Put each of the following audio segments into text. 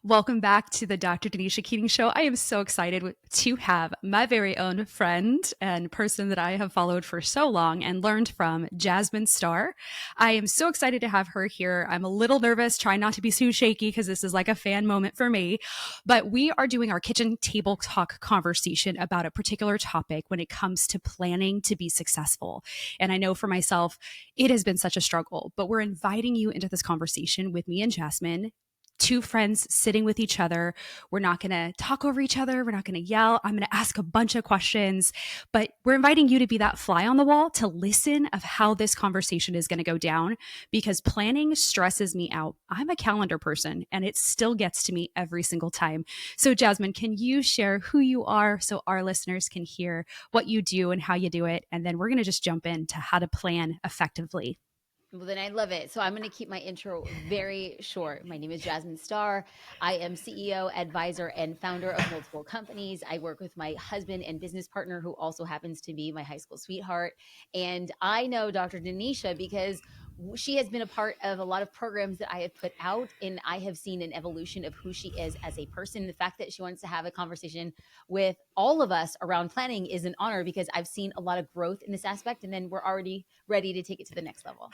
Welcome back to the Dr. Danisha Keating Show. I am so excited to have my very own friend and person that I have followed for so long and learned from, Jasmine Starr. I am so excited to have her here. I'm a little nervous, trying not to be too shaky because this is like a fan moment for me. But we are doing our kitchen table talk conversation about a particular topic when it comes to planning to be successful. And I know for myself, it has been such a struggle, but we're inviting you into this conversation with me and Jasmine, two friends sitting with each other. We're not going to talk over each other. We're not going to yell. I'm going to ask a bunch of questions, but we're inviting you to be that fly on the wall to listen of how this conversation is going to go down, because planning stresses me out. I'm a calendar person and it still gets to me every single time. So Jasmine, can you share who you are so our listeners can hear what you do and how you do it? And then we're going to just jump into how to plan effectively. Well, then I love it. So I'm going to keep my intro very short. My name is Jasmine Starr. I am CEO, advisor, and founder of multiple companies. I work with my husband and business partner, who also happens to be my high school sweetheart. And I know Dr. Danisha because she has been a part of a lot of programs that I have put out, and I have seen an evolution of who she is as a person. The fact that she wants to have a conversation with all of us around planning is an honor, because I've seen a lot of growth in this aspect, and then we're already ready to take it to the next level.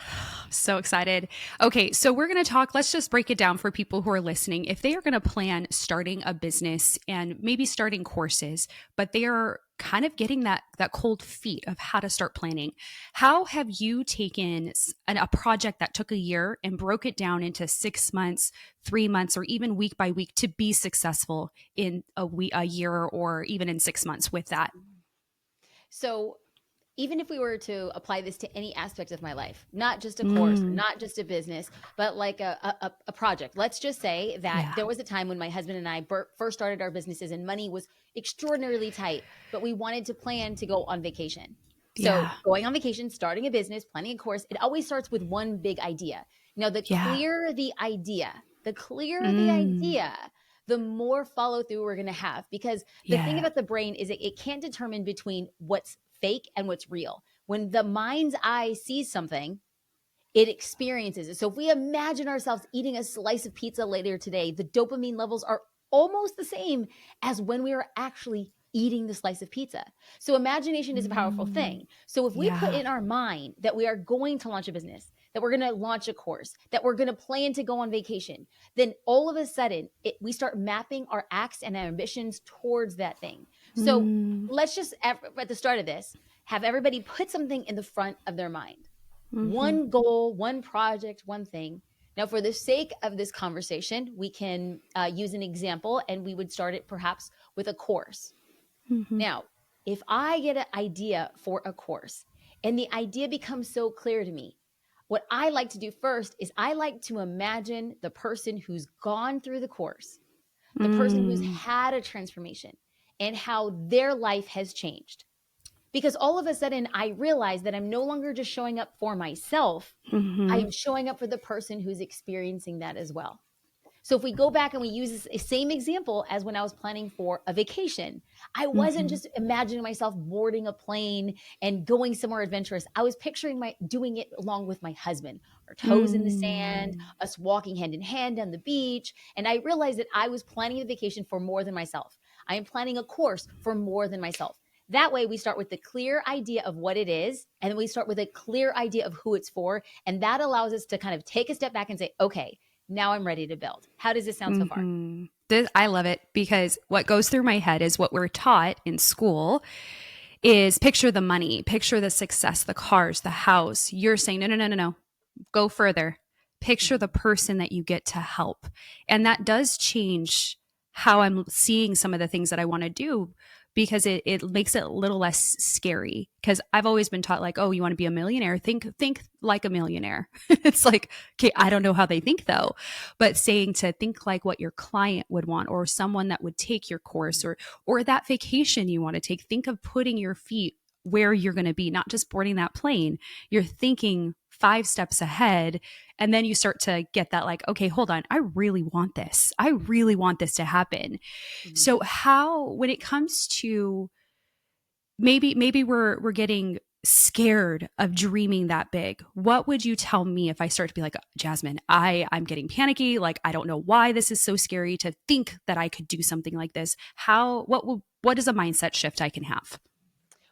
So excited. Okay, so we're going to talk. Let's just break it down for people who are listening. If they are going to plan starting a business and maybe starting courses, but they are kind of getting that cold feet of how to start planning, how have you taken a project that took a year and broke it down into 6 months, 3 months, or even week by week to be successful in a year, or even in 6 months with that? So even if we were to apply this to any aspect of my life, not just a course, Mm, not just a business, but like a project. Let's just say that yeah. there was a time when my husband and I first started our businesses and money was extraordinarily tight, but we wanted to plan to go on vacation. So Yeah. going on vacation, starting a business, planning a course, it always starts with one big idea. Now, Yeah. the clearer the Mm, idea, the more follow through we're going to have. Because the thing yeah. about the brain is it can't determine between what's fake and what's real. When the mind's eye sees something, it experiences it. So if we imagine ourselves eating a slice of pizza later today, the dopamine levels are almost the same as when we are actually eating the slice of pizza. So imagination is a powerful Mm, thing. So if we put yeah. in our mind that we are going to launch a business, that we're going to launch a course, that we're going to plan to go on vacation, then all of a sudden we start mapping our acts and our ambitions towards that thing. So Mm, let's just, at the start of this, have everybody put something in the front of their mind. mhm, One goal, one project, one thing. Now, for the sake of this conversation, we can use an example, and we would start it perhaps with a course. mhm, Now, if I get an idea for a course and the idea becomes so clear to me, what I like to do first is I like to imagine the person who's gone through the course, the person who's mm, had a transformation, and how their life has changed. Because all of a sudden, I realize that I'm no longer just showing up for myself, I mhm, am showing up for the person who's experiencing that as well. So if we go back and we use this same example as when I was planning for a vacation, I wasn't mhm, just imagining myself boarding a plane and going somewhere adventurous. I was picturing my doing it along with my husband, our toes in the sand, mm, us walking hand in hand on the beach. And I realized that I was planning a vacation for more than myself. I am planning a course for more than myself. That way, we start with the clear idea of what it is, and then we start with a clear idea of who it's for. And that allows us to kind of take a step back and say, okay, now I'm ready to build. How does this sound so far? mhm. I love it because what goes through my head is what we're taught in school is picture the money, picture the success, the cars, the house. You're saying, no, no, no, no, no. Go further. Picture the Mhm, person that you get to help. And that mhm, does change how I'm seeing some of the things that I want to do, because it makes it a little less scary. Because I've always been taught, like, oh, you want to be a millionaire? Think like a millionaire. It's like, okay, I don't know how they think though, but saying to think like what your client would want, or someone that would take your course, or that vacation you want to take. Think of putting your feet where you're going to be, not just boarding that plane. You're thinking 5 steps ahead, and then you start to get that, like, okay, hold on, I really want this. I really want this to happen. mhm, So how, when it comes to, maybe we're getting scared of dreaming that big, what would you tell me if I start to be like, Jasmine, I'm getting panicky. Like, I don't know why this is so scary to think that I could do something like this. What is a mindset shift I can have?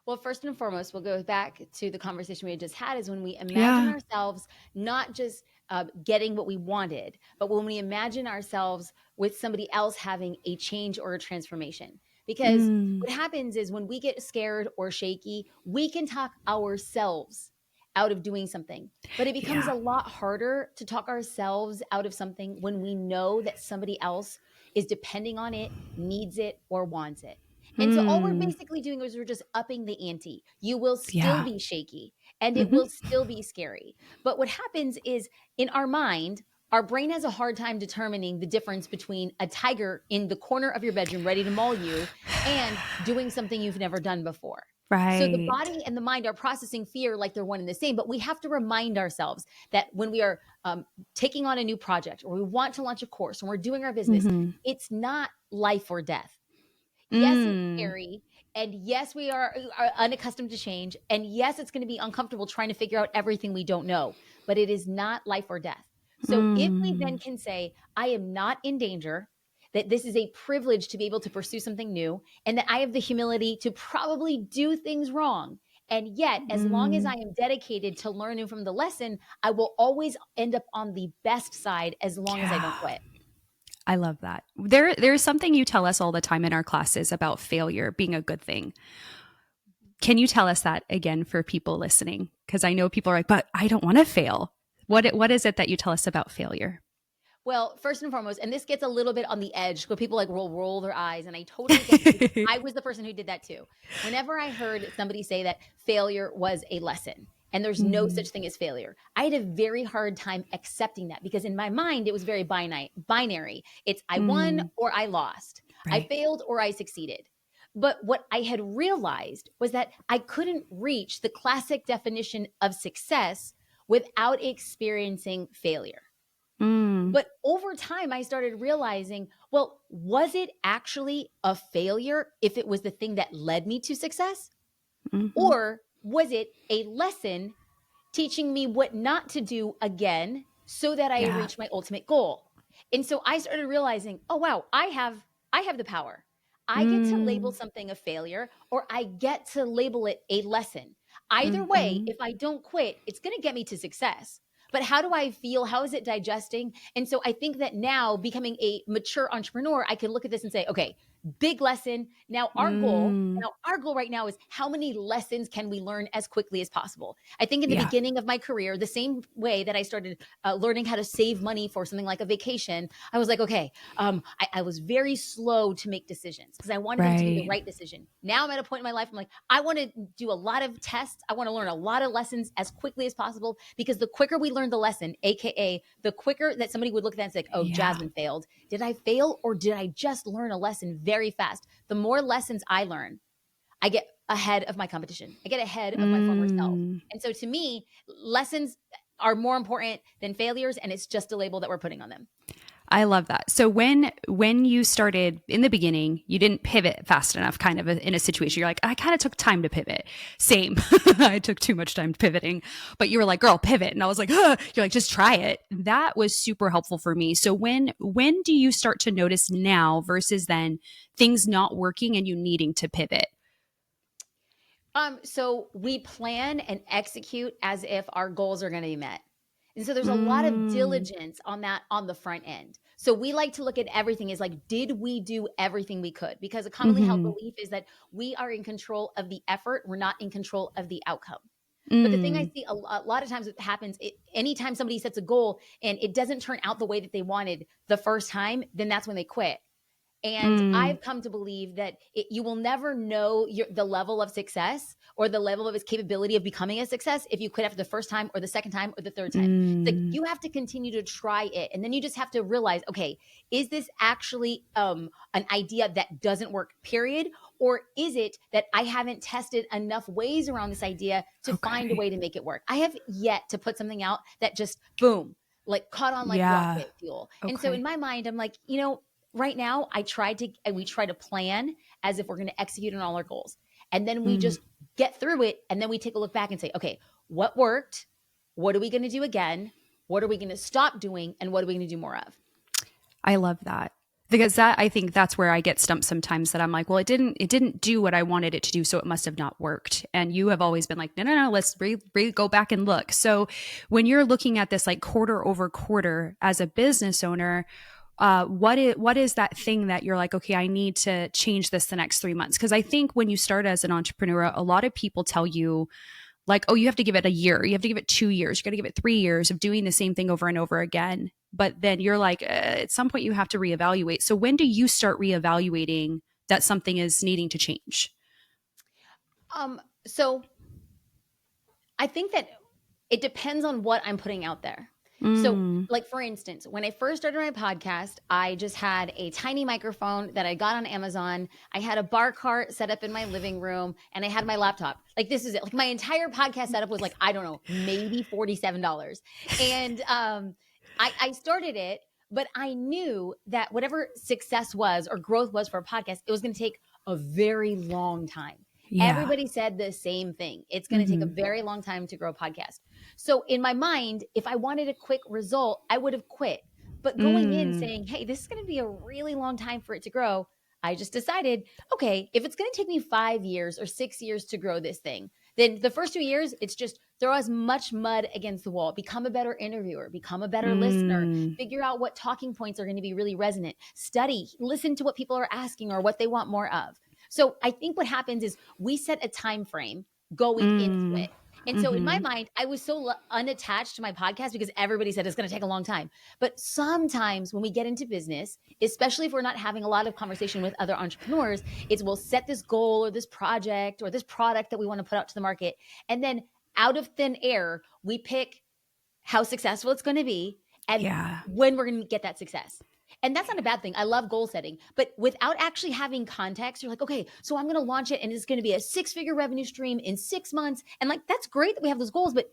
Well, first and foremost, we'll go back to the conversation we had just had is when we imagine Yeah. ourselves not just getting what we wanted, but when we imagine ourselves with somebody else having a change or a transformation. Because Mm, what happens is when we get scared or shaky, we can talk ourselves out of doing something. But it becomes yeah. a lot harder to talk ourselves out of something when we know that somebody else is depending on it, needs it, or wants it. And so all we're Mm, basically doing is we're just upping the ante. You will still yeah. be shaky and it Hmm. will still be scary. But what happens is in our mind, our brain has a hard time determining the difference between a tiger in the corner of your bedroom ready to maul you and doing something you've never done before. So the Right. body and the mind are processing fear like they're one and the same, but we have to remind ourselves that when we are taking on a new project or we want to launch a course or we're doing our business, Hmm. it's not life or death. Yes, it's Mm, scary. And yes, we are unaccustomed to change. And yes, it's going to be uncomfortable trying to figure out everything we don't know, but it is not life or death. So if we then mm, can say, I am not in danger, that this is a privilege to be able to pursue something new, and that I have the humility to probably do things wrong. And yet, as long as I mm. am dedicated to learning from the lesson, I will always end up on the best side as long as I Yeah. don't quit. I love that. There's something you tell us all the time in our classes about failure being a good thing. Can you tell us that again for people listening? Because I know people are like, but I don't want to fail. What is it that you tell us about failure? Well, first and foremost, and this gets a little bit on the edge where people like will roll their eyes, and I totally get it because I was the person who did that too. Whenever I heard somebody say that failure was a lesson and there's no Mm, such thing as failure, I had a very hard time accepting that because in my mind it was very binary. It's I won mm, or I lost. I right. failed or I succeeded. But what I had realized was that I couldn't reach the classic definition of success without experiencing failure. Mm, But over time, I started realizing, well, was it actually a failure if it was the thing that led me to success? hmm. Or was it a lesson teaching me what not to do again so that I Yeah. reach my ultimate goal? And so I started realizing, oh wow, I have the power. I get to label Mm, something a failure or I get to label it a lesson. Either way, hmm. if I don't quit, it's going to get me to success. But how do I feel? How is it digesting? And so I think that now becoming a mature entrepreneur, I can look at this and say, okay, big lesson. Mm, Now our goal right now is how many lessons can we learn as quickly as possible? I think in the yeah. beginning of my career, the same way that I started learning how to save money for something like a vacation, I was like, okay, I was very slow to make decisions because I wanted them to be the Right. right decision. Now I'm at a point in my life, I'm like, I want to do a lot of tests. I want to learn a lot of lessons as quickly as possible because the quicker we learn the lesson, AKA the quicker that somebody would look at that and say, oh, Yeah. Jasmine failed. Did I fail or did I just learn a lesson very fast? The more lessons I learn, I get ahead of my competition. I get ahead of my former self. Mm. And so to me, lessons are more important than failures, and it's just a label that we're putting on them. I love that. So when you started in the beginning, you didn't pivot fast enough kind of in a situation. You're like, I kind of took time to pivot. Same. I took too much time pivoting. But you were like, girl, pivot. And I was like, you're like, just try it. That was super helpful for me. So when do you start to notice now versus then things not working and you needing to pivot? So we plan and execute as if our goals are going to be met. And so there's a lot of Mm, diligence on that on the front end. So we like to look at everything as like, did we do everything we could? Because a commonly held mm-hmm, belief is that we are in control of the effort, we're not in control of the outcome. But the thing I mm, see a lot of times it happens, anytime somebody sets a goal and it doesn't turn out the way that they wanted the first time, then that's when they quit. And mm, I've come to believe that you will never know the level of success or the level of its capability of becoming a success if you quit after the first time or the second time or the third time. It's like mm. you have to continue to try it. And then you just have to realize, okay, is this actually an idea that doesn't work, period? Or is it that I haven't tested enough ways around this idea to find a Okay. way to make it work? I have yet to put something out that just boom, like caught on like Yeah. rocket fuel. And so in Okay. my mind, I'm like, you know, right now we try to plan as if we're going to execute on all our goals. And then we Mm. just get through it. And then we take a look back and say, okay, what worked? What are we going to do again? What are we going to stop doing? And what are we going to do more of? I love that. Because that I think that's where I get stumped sometimes that I'm like, well, it didn't do what I wanted it to do, so it must have not worked. And you have always been like, no, no, no, let's go back and look. So when you're looking at this like quarter over quarter as a business owner, what is that thing that you're like, okay, I need to change this the next 3 months? Because I think when you start as an entrepreneur, a lot of people tell you like, oh, you have to give it a year, you have to give it 2 years, you got to give it 3 years of doing the same thing over and over again. But then you're like, at some point you have to reevaluate. So when do you start reevaluating that something is needing to change? So I think that it depends on what I'm putting out there. So, Mm, like for instance, when I first started my podcast, I just had a tiny microphone that I got on Amazon. I had a bar cart set up in my living room and I had my laptop. Like this is it. Like my entire podcast setup was like, I don't know, maybe $47. And I started it, but I knew that whatever success was or growth was for a podcast, it was going to take a very long time. yeah. Everybody said the same thing. It's going to take a Hmm. very long time to grow a podcast. So in my mind, if I wanted a quick result, I would have quit. But going in Mm, saying, hey, this is going to be a really long time for it to grow, I just decided, okay, if it's going to take me 5 years or 6 years to grow this thing, then the first 2 years, it's just throw as much mud against the wall, become a better interviewer, become a better listener, mm, figure out what talking points are going to be really resonant, study, listen to what people are asking or what they want more of. So I think what happens is we set a time frame going into mm, it. And so in my mm-hmm. mind, I was so unattached to my podcast because everybody said it's going to take a long time. But sometimes when we get into business, especially if we're not having a lot of conversation with other entrepreneurs, it's we'll set this goal or this project or this product that we want to put out to the market. And then out of thin air, we pick how successful it's going to be and Yeah. when we're going to get that success. And that's not a bad thing. I love goal setting, but without actually having context, you're like, okay, so I'm going to launch it and it's going to be a 6-figure revenue stream in 6 months. And like, that's great that we have those goals, but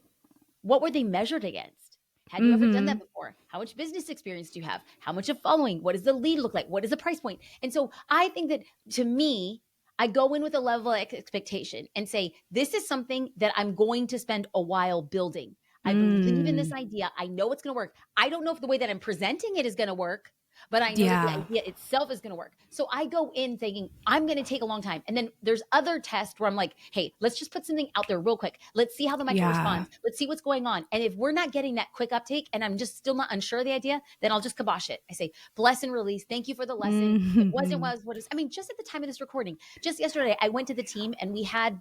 what were they measured against? Had you ever done Mm-hmm. that before? How much business experience do you have? How much of following? What does the lead look like? What is the price point? And so I think that to me, I go in with a level of expectation and say, this is something that I'm going to spend a while building. I believe in this Mm, idea. I know it's going to work. I don't know if the way that I'm presenting it is going to work, but I know that the yeah. idea itself is going to work. So I go in thinking I'm going to take a long time. And then there's other tests where I'm like, hey, let's just put something out there real quick. Let's see how the market Yeah. responds. Let's see what's going on. And if we're not getting that quick uptake and I'm just still not unsure of the idea, then I'll just kibosh it. I say, bless and release. Thank you for the lesson. It wasn't Mm-hmm. was what is. I mean, just at the time of this recording, just yesterday, I went to the team and we had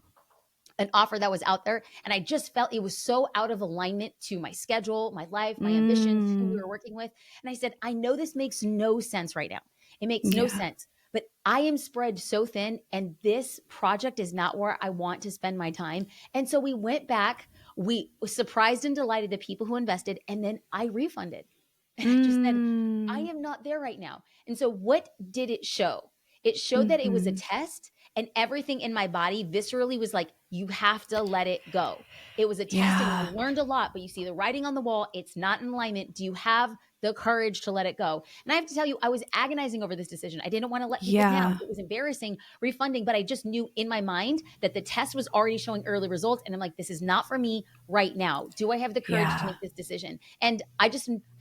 an offer that was out there. And I just felt it was so out of alignment to my schedule, my life, my ambitions, who we Mm, were working with. And I said, I know this makes no sense right now. It makes no yeah. sense, but I am spread so thin and this project is not where I want to spend my time. And so we went back, we surprised and delighted the people who invested, and then I refunded. And I just said, I Mm, am not there right now. And so what did it show? It showed that it was a mm-hmm. test and everything in my body viscerally was like, you have to let it go. It was a test and I Yeah. learned a lot, but you see the writing on the wall, it's not in alignment. Do you have the courage to let it go? And I have to tell you, I was agonizing over this decision. I didn't want to let people down. Yeah. It was embarrassing refunding, but I just knew in my mind that the test was already showing early results. And I'm like, this is not for me right now. Do I have the courage to Yeah. make this decision? And I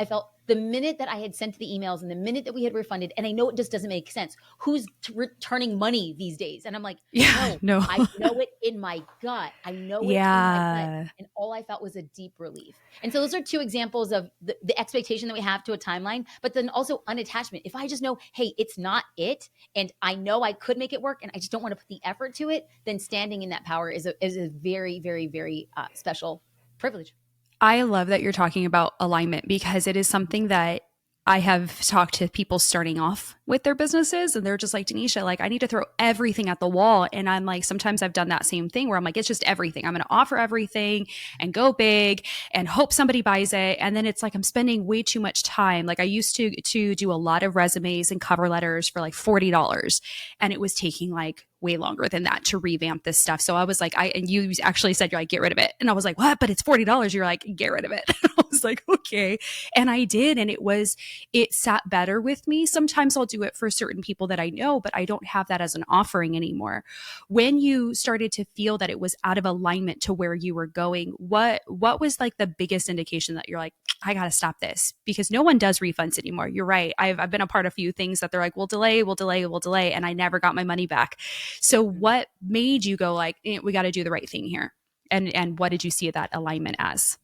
felt the minute that I had sent the emails and the minute that we had refunded, and I know it just doesn't make sense. Who's returning money these days? And I'm like, Yeah. no, No. I know it in my gut. I know it in my gut. Yeah. And all I felt was a deep relief. And so those are two examples of the expectation that we have to a timeline, but then also unattachment. If I just know, hey, it's not it, and I know I could make it work, and I just don't want to put the effort to it, then standing in that power is a very, very, very special privilege. I love that you're talking about alignment because it is something that I have talked to people starting off with their businesses and they're just like, Danisha, like I need to throw everything at the wall. And I'm like, sometimes I've done that same thing where I'm like, it's just everything. I'm going to offer everything and go big and hope somebody buys it. And then it's like, I'm spending way too much time. Like I used to do a lot of resumes and cover letters for like $40 and it was taking like way longer than that to revamp this stuff. So I was like, and you actually said, you're like, get rid of it. And I was like, what? But it's $40. You're like, get rid of it. I was like, okay. And I did. And it sat better with me. Sometimes I'll do it for certain people that I know, but I don't have that as an offering anymore. When you started to feel that it was out of alignment to where you were going, what was like the biggest indication that you're like, I got to stop this? Because no one does refunds anymore. You're right. I've been a part of a few things that they're like, we'll delay, we'll delay, we'll delay. And I never got my money back. So Mhm. what made you go like, we got to do the right thing here? And what did you see that alignment as?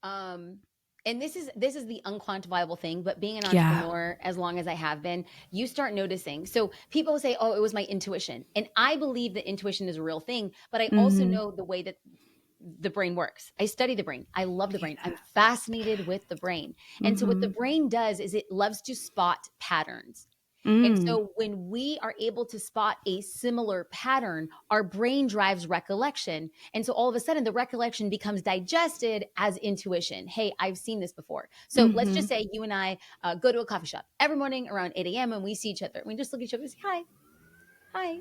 Um, and this is the unquantifiable thing, but being an Yeah. entrepreneur as long as I have been, you start noticing. So people say, "Oh, it was my intuition," and I believe that intuition is a real thing. But I also Mm-hmm. know the way that the brain works. I study the brain. I love the brain. Yeah. I'm fascinated with the brain. And so what the Mm-hmm. brain does is it loves to spot patterns. And Mm. so when we are able to spot a similar pattern, our brain drives recollection. And so all of a sudden, the recollection becomes digested as intuition. Hey, I've seen this before. So let's Mm-hmm. just say you and I go to a coffee shop every morning around 8 a.m. and we see each other. We just look at each other and say, hi, hi,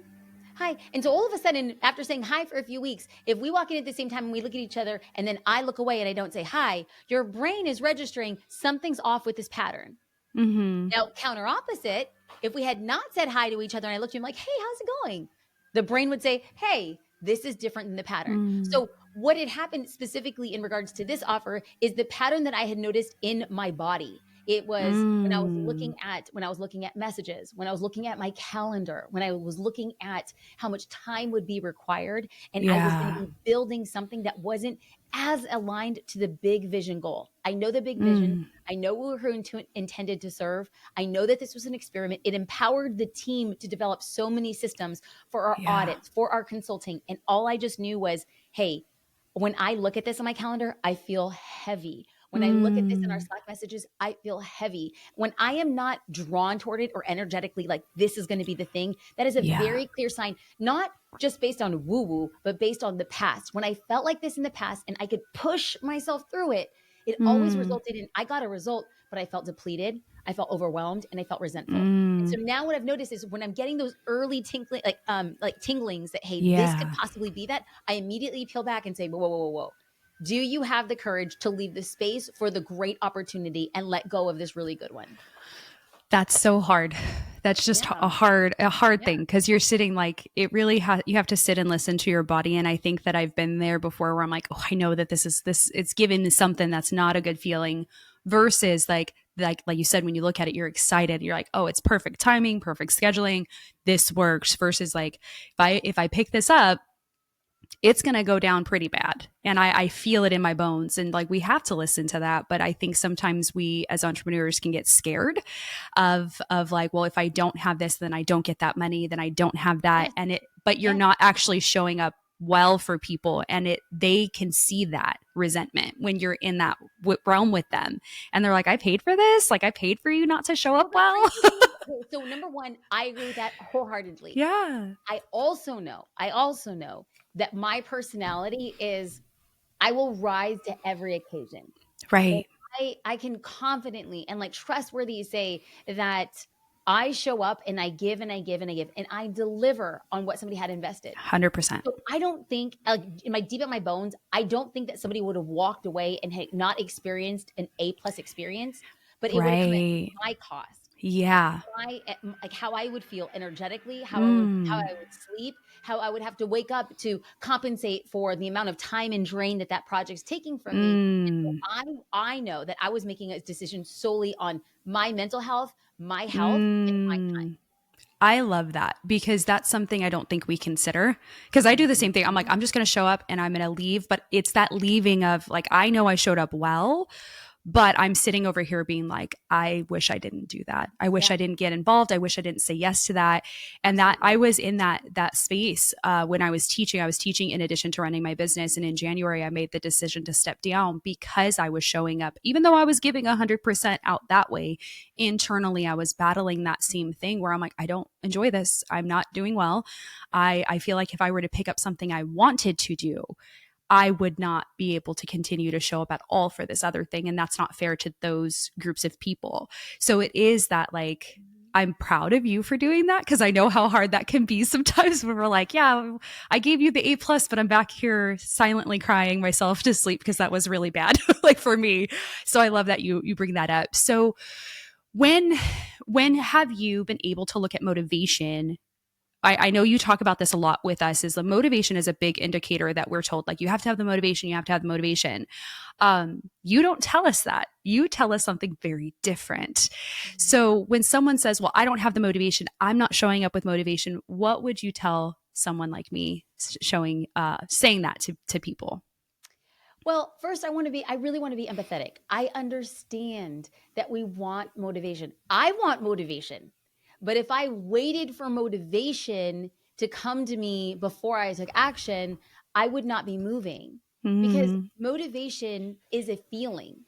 hi. And so all of a sudden, after saying hi for a few weeks, if we walk in at the same time and we look at each other and then I look away and I don't say hi, your brain is registering something's off with this pattern. Mm-hmm. Now, counter opposite, if we had not said hi to each other and I looked at him like, hey, how's it going? The brain would say, hey, this is different than the pattern. Mm. So, what had happened specifically in regards to this offer is the pattern that I had noticed in my body. It was Mm. when I was looking at messages, when I was looking at my calendar, when I was looking at how much time would be required, and I was going to Yeah. be building something that wasn't as aligned to the big vision goal. I know the big vision. Mm. I know who we're intended to serve. I know that this was an experiment. It empowered the team to develop so many systems for our Yeah. audits, for our consulting. And all I just knew was, hey, when I look at this on my calendar, I feel heavy. When I look at this in our Mm. Slack messages, I feel heavy. When I am not drawn toward it or energetically like this is going to be the thing, that is a Yeah. very clear sign, not just based on woo woo, but based on the past. When I felt like this in the past and I could push myself through it, it always Mm. resulted in I got a result, but I felt depleted, I felt overwhelmed, and I felt resentful. And so Mm. now what I've noticed is when I'm getting those early tinkling, like tinglings that hey, this could Yeah. possibly be that, I immediately peel back and say, whoa, whoa, whoa, whoa. Do you have the courage to leave the space for the great opportunity and let go of this really good one? That's so hard. That's just Yeah, a hard yeah, thing because you're sitting like it really you have to sit and listen to your body. And I think that I've been there before where I'm like, oh, I know that this it's given something that's not a good feeling versus like you said, when you look at it, you're excited. You're like, oh, it's perfect timing, perfect scheduling. This works versus like if I pick this up, it's going to go down pretty bad. And I feel it in my bones. And like, we have to listen to that. But I think sometimes we as entrepreneurs can get scared of like, well, if I don't have this, then I don't get that money, then I don't have that. yes, But you're yeah. not actually showing up well for people. And they can see that resentment when you're in that realm with them. And they're like, I paid for this. Like I paid for you not to show up Well, the well. crazy thing, okay, so number one, I agree with that wholeheartedly. Yeah. I also know that my personality is I will rise to every occasion. And Right. I can confidently and like trustworthy say that I show up and I give and I give and I give and I deliver on what somebody had invested. 100%. So I don't think, like, in my deep in my bones, I don't think that somebody would have walked away and had not experienced an A plus experience, but it would have come at Right. my cost. Yeah. Like how I would feel energetically, how Mm. I would sleep, how I would have to wake up to compensate for the amount of time and drain that that project's taking from me. And so Mm. I know that I was making a decision solely on my mental health, my health, and my time. Mm. I love that because that's something I don't think we consider. Because I do the same thing. I'm like, Mhm. I'm just going to show up and I'm going to leave. But it's that leaving of like, I know I showed up well, but I'm sitting over here being like, I wish I didn't do that. I wish Yeah, I didn't get involved. I wish I didn't say yes to that. And that I absolutely. was in that space when I was teaching. I was teaching in addition to running my business. And in January, I made the decision to step down because I was showing up, even though I was giving 100% out that way. Internally, I was battling that same thing where I'm like, I don't enjoy this. I'm not doing well. I feel like if I were to pick up something I wanted to do, I would not be able to continue to show up at all for this other thing. And that's not fair to those groups of people. So it is that like, Mhm. I'm proud of you for doing that because I know how hard that can be sometimes when we're like, yeah, I gave you the A plus, but I'm back here silently crying myself to sleep because that was really bad, like for me. So I love that you bring that up. So When when have you been able to look at motivation? I know you talk about this a lot with us, is the motivation is a big indicator that we're told, like, you have to have the motivation, you have to have the motivation. You don't tell us that. You tell us something very different. So when someone says, well, I don't have the motivation, I'm not showing up with motivation, what would you tell someone like me saying that to people? Well, first, I really want to be empathetic. I understand that we want motivation. I want motivation. But if I waited for motivation to come to me before I took action, I would not be moving, because Mm, motivation is a feeling.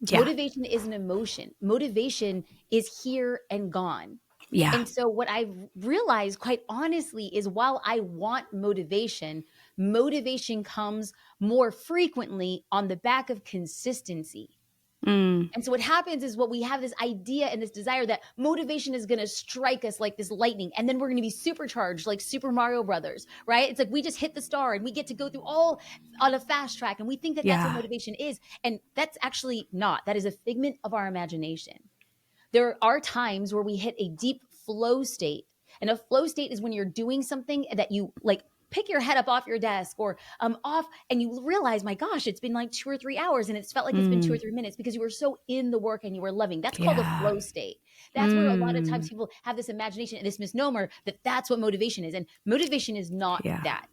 yeah. Motivation is an emotion. Motivation is here and gone. Yeah. And so, what I've realized, quite honestly, is while I want motivation, motivation comes more frequently on the back of consistency. Mm, And so what happens is, what we have this idea and this desire that motivation is going to strike us like this lightning, and then we're going to be supercharged like Super Mario Brothers, right? It's like we just hit the star and we get to go through all on a fast track, and we think that that's what yeah. motivation is. And that's actually not. That is a figment of our imagination. There are times where we hit a deep flow state. And a flow state is when you're doing something that you like, pick your head up off your desk or off, and you realize, my gosh, it's been like 2 or 3 hours and it's felt like it's been two or Mm, 3 minutes because you were so in the work and you were loving. That's called a yeah. flow state. That's where a lot of times Mm, people have this imagination and this misnomer that that's what motivation is. And motivation is not yeah. that.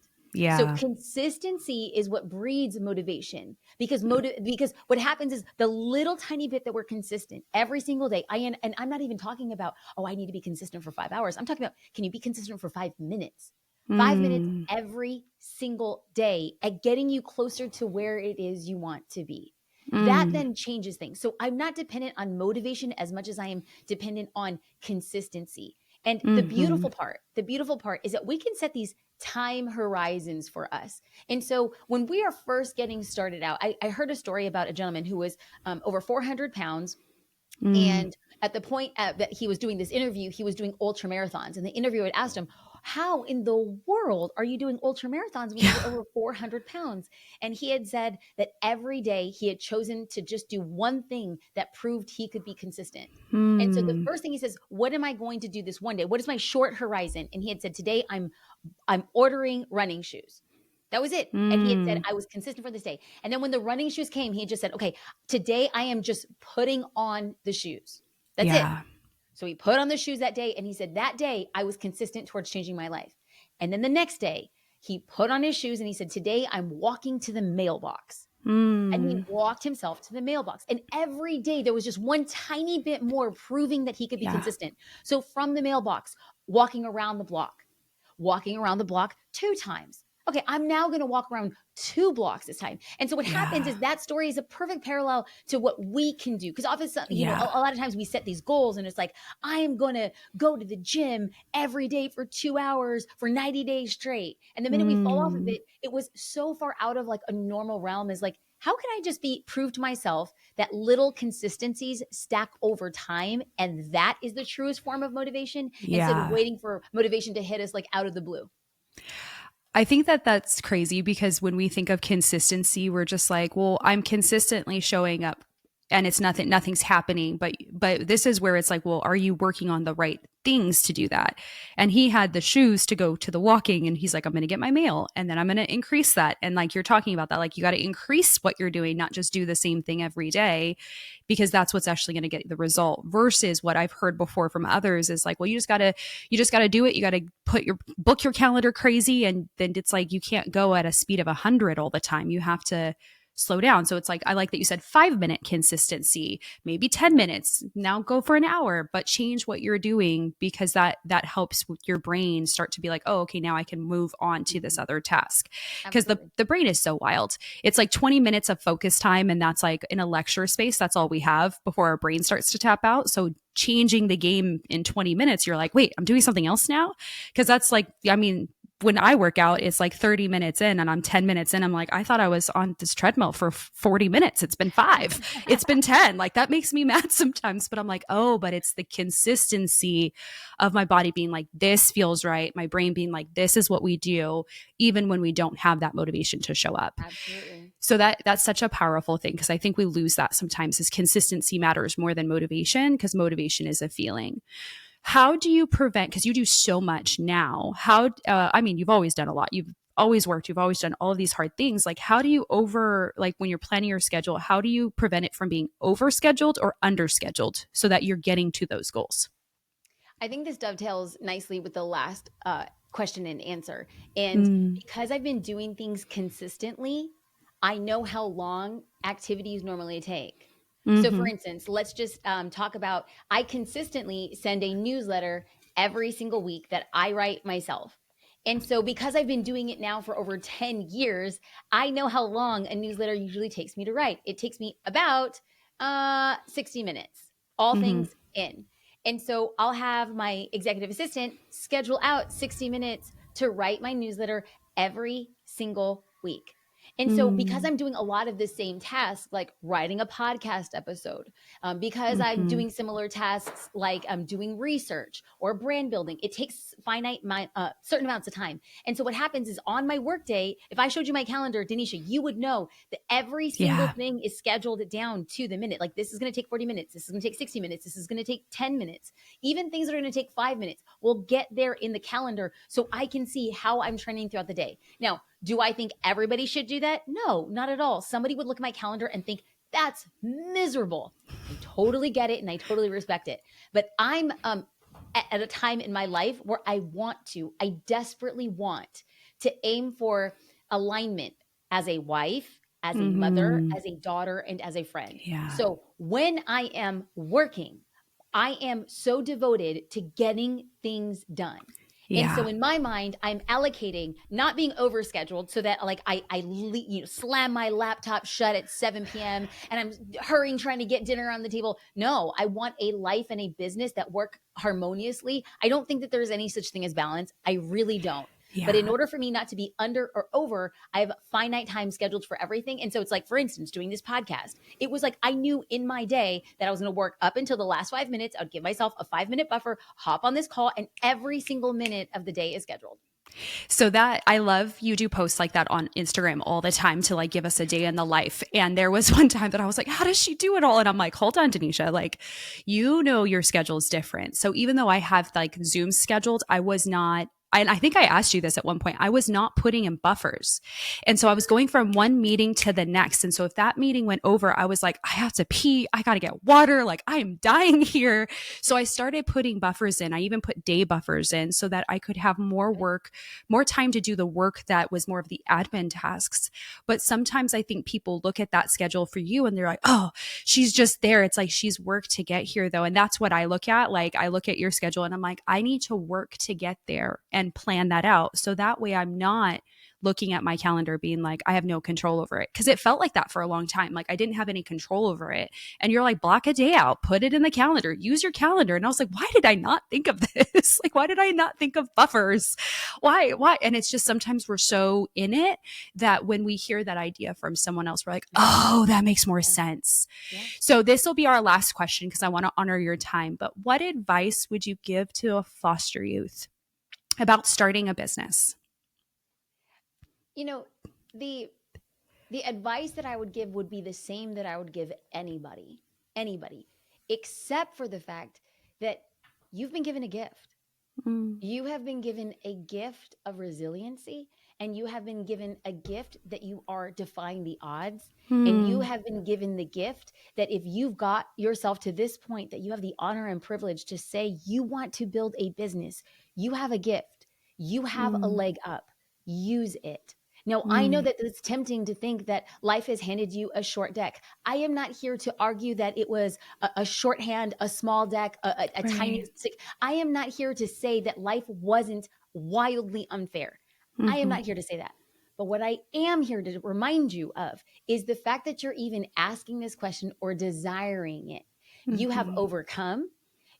So Yeah. consistency is what breeds motivation, because what happens is the little tiny bit that we're consistent every single day. And I'm not even talking about, oh, I need to be consistent for 5 hours. I'm talking about, can you be consistent for 5 minutes? 5 minutes Mm, every single day at getting you closer to where it is you want to be. That mm, then changes things. So I'm not dependent on motivation as much as I am dependent on consistency. And mhm, the beautiful part is that we can set these time horizons for us. And so when we are first getting started out, I heard a story about a gentleman who was over 400 pounds. mm, And at the point that he was doing this interview, he was doing ultra marathons. And the interviewer had asked him, how in the world are you doing ultra marathons when you're yeah. over 400 pounds? And he had said that every day he had chosen to just do one thing that proved he could be consistent. And so the Mm, first thing he says, what am I going to do this one day? What is my short horizon? And he had said, today I'm ordering running shoes. That was it. And he had said, mm, I was consistent for this day. And then when the running shoes came, he had just said, okay, today I am just putting on the shoes. That's it. yeah. So he put on the shoes that day. And he said, that day I was consistent towards changing my life. And then the next day, he put on his shoes and he said, today I'm walking to the mailbox. And he Mm, walked himself to the mailbox. And every day there was just one tiny bit more proving that he could be yeah. consistent. So from the mailbox, walking around the block 2 times. Okay, I'm now going to walk around 2 blocks this time. And so what happens Yeah. is that story is a perfect parallel to what we can do. Because often, Yeah. a lot of times we set these goals and it's like, I am going to go to the gym every day for 2 hours for 90 days straight. And the minute we fall off of Mm, it, it was so far out of like a normal realm, is like, how can I just prove to myself that little consistencies stack over time? And that is the truest form of motivation, instead of yeah. waiting for motivation to hit us like out of the blue. I think that that's crazy because when we think of consistency, we're just like, well, I'm consistently showing up and it's nothing's happening. But this is where it's like, well, are you working on the right things to do that? And he had the shoes to go to the walking and he's like, I'm going to get my mail and then I'm going to increase that. And like you're talking about that, like you got to increase what you're doing, not just do the same thing every day, because that's what's actually going to get the result, versus what I've heard before from others is like, well, you just got to do it. You got to book your calendar crazy. And then it's like, you can't go at a speed of 100 all the time. You have to slow down. So it's like, I like that you said 5 minute consistency, maybe 10 minutes, now go for an hour, but change what you're doing, because that helps your brain start to be like, oh, okay, now I can move on to this Mhm. other task. Because the, Absolutely. the brain is so wild. It's like 20 minutes of focus time. And that's like in a lecture space, that's all we have before our brain starts to tap out. So changing the game in 20 minutes, you're like, wait, I'm doing something else now. Because that's like, I mean, when I work out, it's like 30 minutes in and I'm 10 minutes in. I'm like, I thought I was on this treadmill for 40 minutes. It's been 5. It's been 10. Like that makes me mad sometimes, but I'm like, oh, but it's the consistency of my body being like, this feels right. My brain being like, this is what we do, even when we don't have that motivation to show up. Absolutely. So that's such a powerful thing, because I think we lose that sometimes, is consistency matters more than motivation, because motivation is a feeling. How do you prevent, because you do so much now, I mean, you've always done a lot. You've always worked, you've always done all of these hard things. Like, how do you like when you're planning your schedule, how do you prevent it from being overscheduled or underscheduled so that you're getting to those goals? I think this dovetails nicely with the last question and answer. And Mm, because I've been doing things consistently, I know how long activities normally take. So, for mm-hmm, instance, let's just talk about I consistently send a newsletter every single week that I write myself. And so, because I've been doing it now for over 10 years, I know how long a newsletter usually takes me to write. It takes me about 60 minutes, all mm-hmm, things in. And so I'll have my executive assistant schedule out 60 minutes to write my newsletter every single week. And so, because mm, I'm doing a lot of the same tasks, like writing a podcast episode, because I'm mm-hmm. doing similar tasks like I'm doing research or brand building, it takes certain amounts of time. And so, what happens is on my workday, if I showed you my calendar, Danisha, you would know that every single Yeah. thing is scheduled down to the minute. Like, this is going to take 40 minutes. This is going to take 60 minutes. This is going to take 10 minutes. Even things that are going to take 5 minutes will get there in the calendar so I can see how I'm trending throughout the day. Now, do I think everybody should do that? No, not at all. Somebody would look at my calendar and think, that's miserable. I totally get it and I totally respect it. But I'm at a time in my life where I desperately want to aim for alignment as a wife, as a mother, Mm-hmm. as a daughter, and as a friend. Yeah. So when I am working, I am so devoted to getting things done. And so Yeah. in my mind, I'm allocating not being overscheduled so that like slam my laptop shut at 7 p.m. and I'm hurrying trying to get dinner on the table. No, I want a life and a business that work harmoniously. I don't think that there's any such thing as balance. I really don't. But in Yeah. order for me not to be under or over, I have finite time scheduled for everything. And so it's like, for instance, doing this podcast, it was like I knew in my day that I was going to work up until the last 5 minutes. I'd give myself a 5 minute buffer, hop on this call, and every single minute of the day is scheduled. So that I love, you do posts like that on Instagram all the time to like give us a day in the life. And there was one time that I was like, how does she do it all? And I'm like, hold on, Denisha, like, you know, your schedule is different. So even though I have like Zoom scheduled, I was not, and I think I asked you this at one point, I was not putting in buffers. And so I was going from one meeting to the next. And so if that meeting went over, I was like, I have to pee. I got to get water. Like, I am dying here. So I started putting buffers in. I even put day buffers in so that I could have more work, more time to do the work that was more of the admin tasks. But sometimes I think people look at that schedule for you and they're like, oh, she's just there. It's like she's worked to get here, though. And that's what I look at. Like, I look at your schedule and I'm like, I need to work to get there and plan that out. So that way I'm not looking at my calendar being like, I have no control over it. Cause it felt like that for a long time. Like I didn't have any control over it. And you're like, block a day out, put it in the calendar, use your calendar. And I was like, why did I not think of this? Like, why did I not think of buffers? Why? And it's just sometimes we're so in it that when we hear that idea from someone else, we're like, oh, that makes more Yeah. sense. Yeah. So this will be our last question because I want to honor your time. But what advice would you give to a foster youth about starting a business? You know, the the advice that I would give would be the same that I would give anybody, except for the fact that you've been given a gift. Mm, You have been given a gift of resiliency, and you have been given a gift that you are defying the odds. And you mm, have been given the gift that if you've got yourself to this point, that you have the honor and privilege to say you want to build a business, you have a gift, you have a mm, leg up, use it. Now, I know mm. that it's tempting to think that life has handed you a short deck. I am not here to argue that it was a shorthand, a small deck, a tiny Right. stick. I am not here to say that life wasn't wildly unfair. I am Mm-hmm. not here to say that. But what I am here to remind you of is the fact that you're even asking this question or desiring it. You have Mm-hmm. overcome,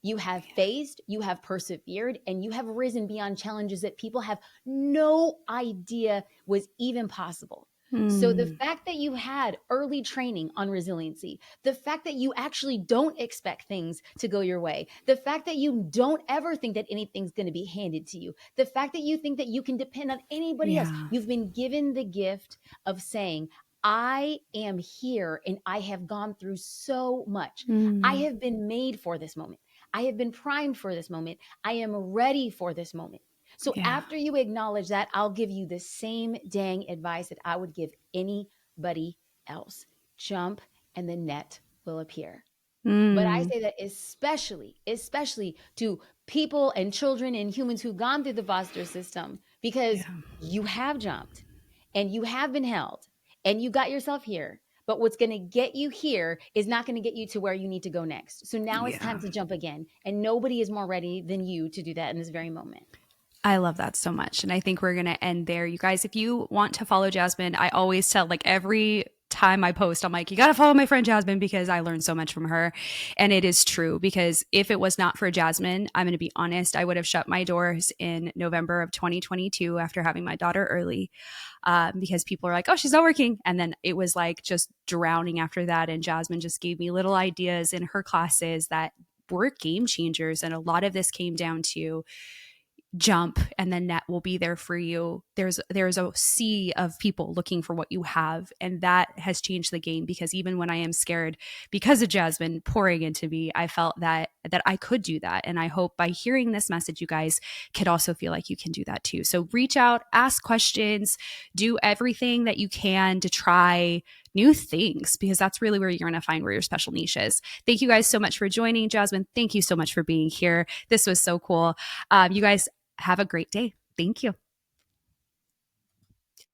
you have faced, you have persevered, and you have risen beyond challenges that people have no idea was even possible. So, the Mm. fact that you had early training on resiliency, the fact that you actually don't expect things to go your way, the fact that you don't ever think that anything's going to be handed to you, the fact that you think that you can depend on anybody else, Yeah. you've been given the gift of saying, I am here and I have gone through so much. I Mm. have been made for this moment. I have been primed for this moment. I am ready for this moment. So Yeah. after you acknowledge that, I'll give you the same dang advice that I would give anybody else. Jump and the net will appear. But I Mm. say that especially to people and children and humans who've gone through the foster system, because Yeah. you have jumped and you have been held and you got yourself here. But what's going to get you here is not going to get you to where you need to go next. So now it's time Yeah. to jump again. And nobody is more ready than you to do that in this very moment. I love that so much. And I think we're going to end there. You guys, if you want to follow Jasmine, I always tell, like, every time I post, I'm like, you got to follow my friend Jasmine because I learned so much from her. And it is true, because if it was not for Jasmine, I'm going to be honest, I would have shut my doors in November of 2022 after having my daughter early, because people are like, oh, she's not working. And then it was like just drowning after that. And Jasmine just gave me little ideas in her classes that were game changers. And a lot of this came down to jump, and the net will be there for you. There's a sea of people looking for what you have, and that has changed the game, because even when I am scared, because of Jasmine pouring into me, I felt that I could do that. And I hope by hearing this message, you guys could also feel like you can do that too. So reach out, ask questions, do everything that you can to try new things, because that's really where you're going to find where your special niche is. Thank you guys so much for joining. Jasmine, thank you so much for being here. This was so cool. You guys have a great day. Thank you.